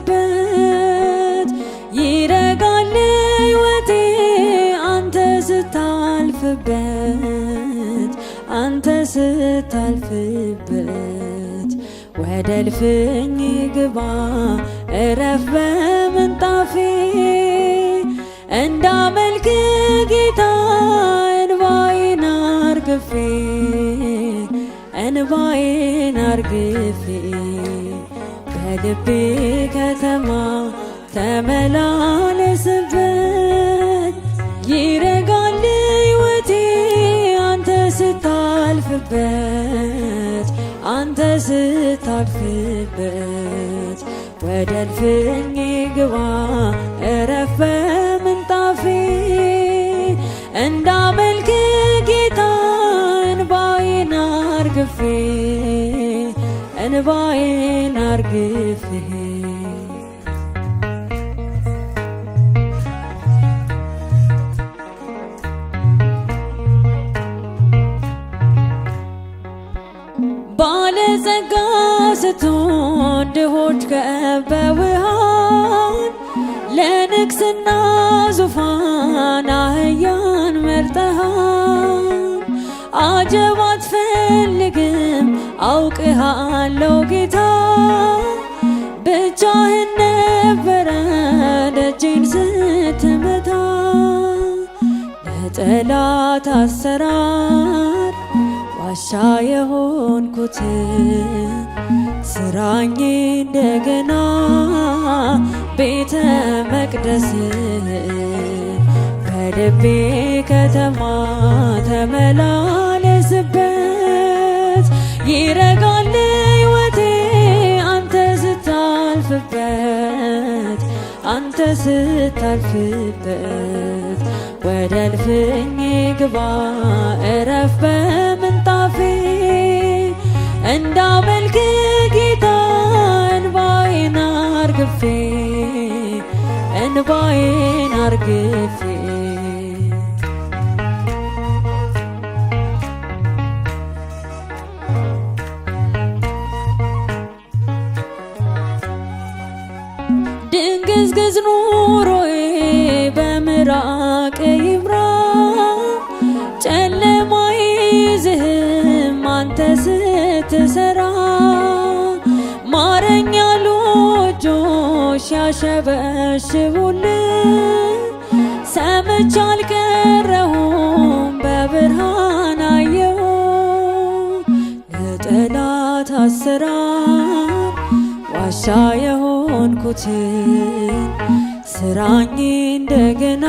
ተመላለስበት ይረጋል ሕይወቴ አንተ ስታልፍበት አንተ ስታልፍበት ወደ እልፍኝ ግባ እረፍ በምንጣፌ እንዳመልክ ጌታ እንባዬን አርግፌ እንባዬን አርግፌ በልቤ ከተማ ተመላለስበት ይረጋል ሕይወቴ አንተ ስታልፍበት አንተ ስታልፍበት ወደ እልፍኝ ግባ እረፍ በምንጣፌ እንዳመልክ ጌታ እንባዬን አርግፌ እንባዬን አርግፌ ባለጸጋ ስትሆን ድሆች ከበውሃል ለንግስና ዙፋን አህያን መርጠሃል አጀብ አትፈልግም አውቅሃለሁ ጌታ ብቻህን ነበረ ደጄን ስትመታ ለጠላት አሰራር ዋሻ የሆንኩት ስራኝ እንደገና ቤተ መቅደስ በልቤ ከተማ ተመላለስበት ይረጋል ሕይወቴ አንተ ስታልፍበት አንተ ስታልፍበት ወደ እልፍኝ ግባ እረፍ በምንጣፌ እንዳመልክ ጌታ እንባዬን አርግፌ እንባዬን አርግፌ ድንግዝግዝ ኑሮዬ በምራቅ ይብራ ጨለማ ይዝህም አንተ ስትሰራ ማረኝ ያሉ እጆች ያሸበሽቡልኝ ሰምቼ አልቀረሁም በብርሃን አየሁ ለጠላት አሰራር ዋሻ የሆንኩትን ስራኝ እንደገና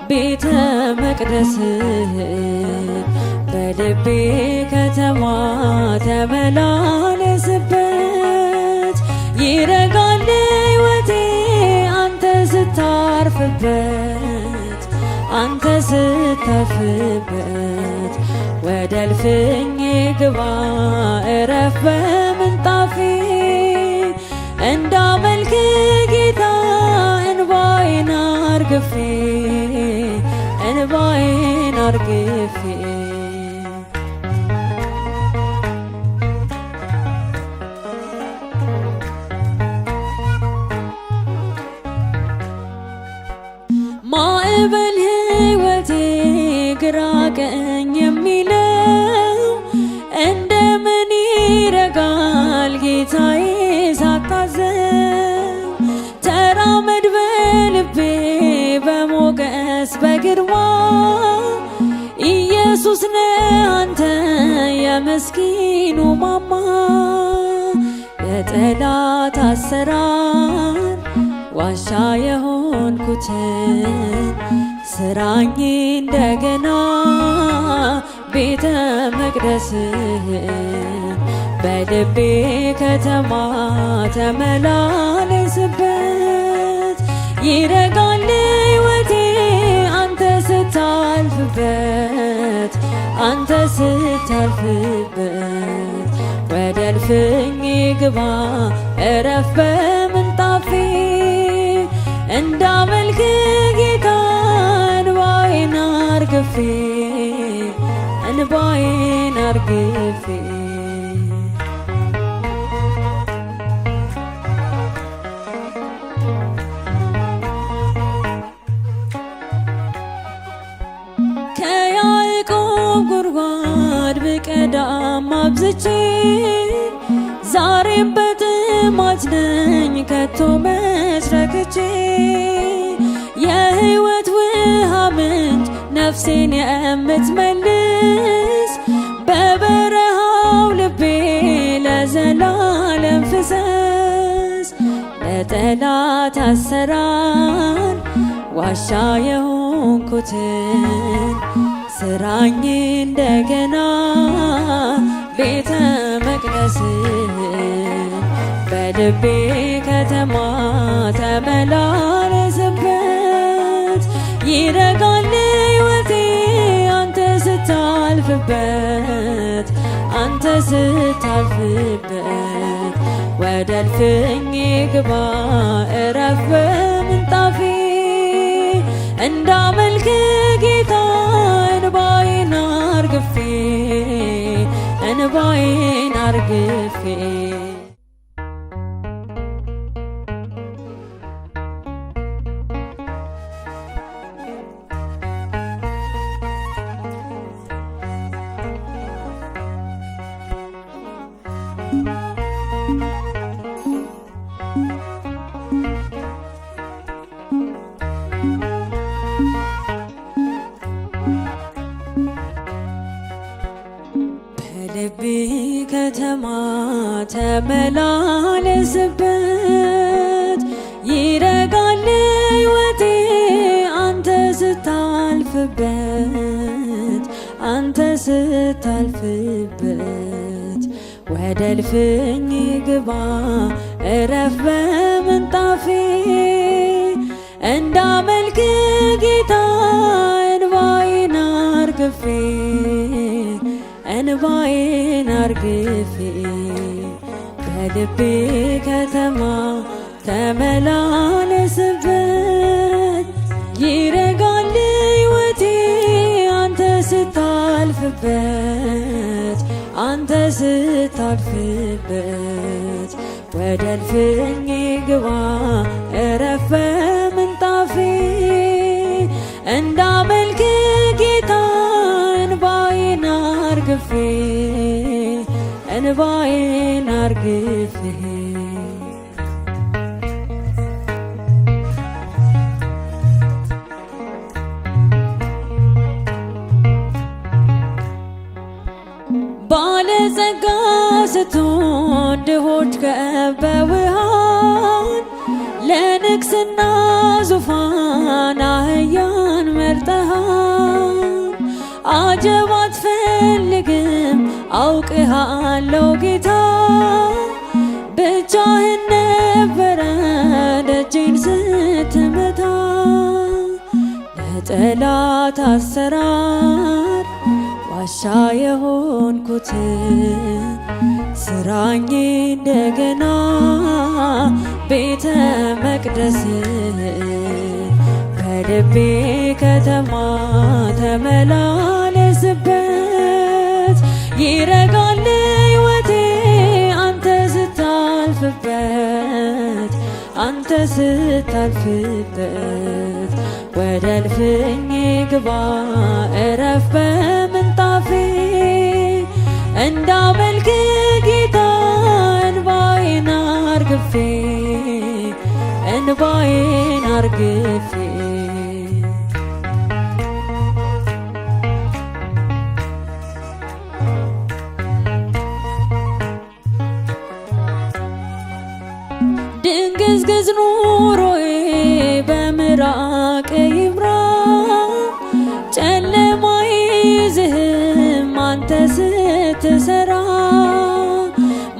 ቤተ መቅደስ በልቤ ከተማ ተመላለስበት ይረጋል ሕይወቴ አንተ ስታርፍበት አንተ ስታርፍበት ወደ እልፍኝ ግባ እረፍ በምንጣፌ እንዳመልክ ጌታ እንባዬን አርግፌ እንባዬን አርግፌ ማዕበል ሕይወቴ ግራ ቀኝ የሚለው እንደምን ይረጋል ጌታዬ ሳታዘብ ተራመድ በልቤ በሞገስ በግርማ ኢየሱስ ነህ አንተ የምስኪኑ ማማ ለጠላት አሰራር ዋሻ የሆንኩትን ስራኝ እንደገና ቤተ መቅደስ በልቤ ከተማ ተመላለስበት ይረጋል ሕይወቴ አንተ ስታልፍበት አንተ ስታልፍበት ወደ እልፍኝ ግባ እረፍ በምንጣፌ እንዳመልክ ጌታ እንባዬን አርግፌ እንባዬን አርግፌ ጠጥቼ ዛሬም በጥማት ነኝ ከቶ መስረክቼ የሕይወት ውሃ ምንጭ ነፍሴን የምትመልስ በበረሃው ልቤ ለዘላለም ፍሰስ ለጠላት አሰራር ዋሻ የሆንኩትን ስራኝ እንደገና ቤተ መቅደስን በልቤ ከተማ ተመላለስበት ይረጋል ሕይወቴ አንተ ስታልፍበት አንተ ስታልፍበት ወደ እልፍኝ ግባ እረፍ በምንጣፌ እንዳመልክ ጌታ እንባዬን አርግፌ እንባዬን አርግፌ በልቤ ከተማ ተመላለስበት ይረጋል ሕይወቴ አንተ ስታልፍበት አንተ ስታልፍበት ወደ እልፍኝ ግባ እረፍ በምንጣፌ እንዳመልክ ጌታ እንባዬን አርግፌ እንባዬን አርግፌ በልቤ ከተማ ተመላለስበት ይረጋል ሕይወቴ አንተ ስታልፍበት አንተ ስታልፍበት ወደ እልፍኝ ግባ እረፍ በምንጣፌ እንዳመልክ ጌታ እንባዬን አርግፌ እንባዬን አርግፌ ባለጸጋ ስትሆን ድሆች ከበውሃን ለንግስና ዙፋን አህያን መርጠሃል አጀብ አትፈልግም አውቅሃለሁ ጌታ ብቻህን ነበረ ደጄን ስትመታ ለጠላት አሰራር ዋሻ የሆንኩትን ስራኝ እንደገና ቤተ መቅደስን በልቤ ከተማ ተመላለስበት ይረጋል ሕይወቴ አንተ ስታልፍበት አንተ ስታልፍበት ወደ እልፍኝ ግባ እረፍ በምንጣፌ እንዳመልክ ጌታ እንባዬን አርግፌ እንባዬን አርግፌ ድንግዝግዝ ኑሮዬ በምራቅ ይብራ ጨለማ ይዝህም አንተ ስትሰራ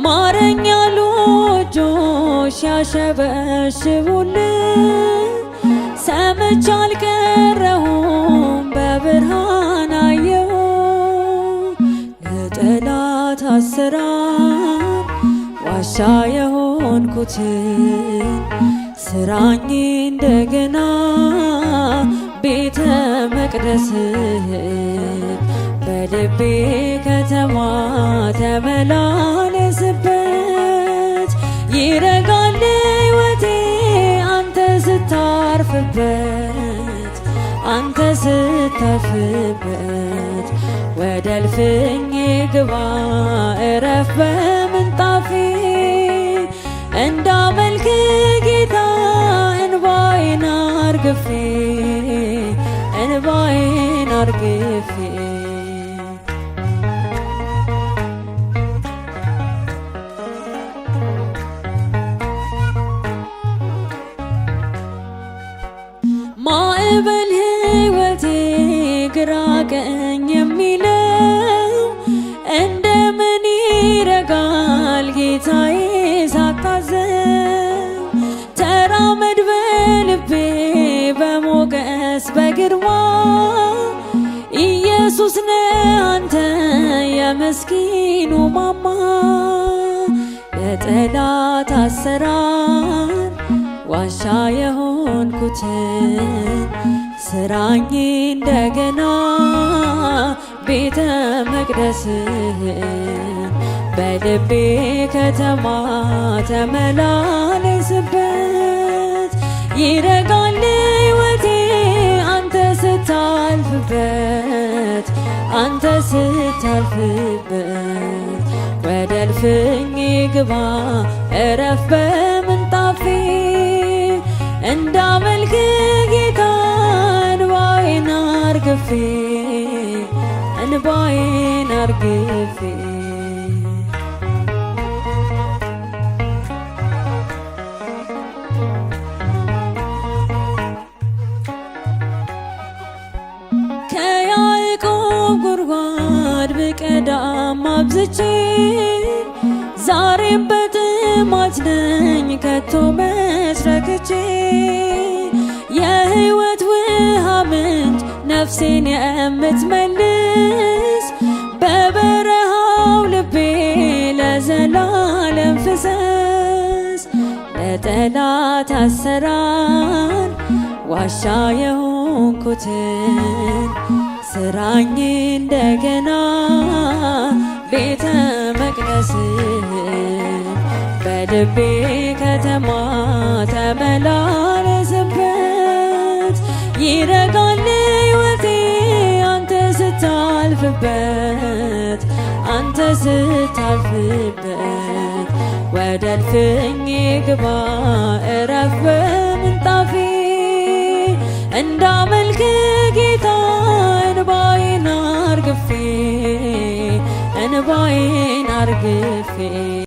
ማረኝ ያሉ እጆች ያሸበሽቡልኝ ሰምቼ አልቀረሁም በብርሃን አየሁ ለጠላት አሰራር ዋሻ የሆንኩትን ስራኝ እንደገና ቤተ መቅደስን በልቤ ከተማ ተመላለስበት ይረጋል ሕይወቴ አንተ ስታርፍበት አንተ ስታርፍበት ወደ እልፍኝ ግባ እረፍ በምንጣፌ እንዳመልክ ጌታ እንባዬን አርግፌ እንባዬን አርግፌ ማዕበል ሕይወቴ ግራ ቀኝ የሚለው እንደምን ይረጋል ጌታዬ ሳታዘው። ተራመድ በልቤ በሞገስ በግርማ ኢየሱስ ነህ አንተ የምስኪኑ ማማ። ለጠላት አሰራር ዋሻ የሆንኩትን ስራኝ እንደገና ቤተ መቅደስህን በልቤ ከተማ ተመላለስበት። ይረጋል ሕይወቴ አንተ ስታልፍበት አንተ ስታልፍበት። ወደ እልፍኝ ግባ እረፍ በምንጣፌ እንዳመልክ ጌታ እንባዬን አርግፌ እንባዬን አርግፌ ከያዕቆብ ጉድጓድ ብቀዳም አብዝቼ ዛሬም በጥማት ነኝ ከቶ መስረክቼ። የሕይወት ውሃ ምንጭ ነፍሴን የምትመልስ በበረሃው ልቤ ለዘላለም ፍሰስ። ለጠላት አሰራር ዋሻ የሆንኩትን ስራኝ እንደገና ቤተ መቅደስህን በልቤ ከተማ ተመላለስበት። ይረጋል ሕይወቴ አንተ ስታልፍበት አንተ ስታልፍበት። ወደ እልፍኝ ግባ እረፍ በምንጣፌ እንዳመልክ ጌታ እንባዬን አርግፌ እንባዬን አርግፌ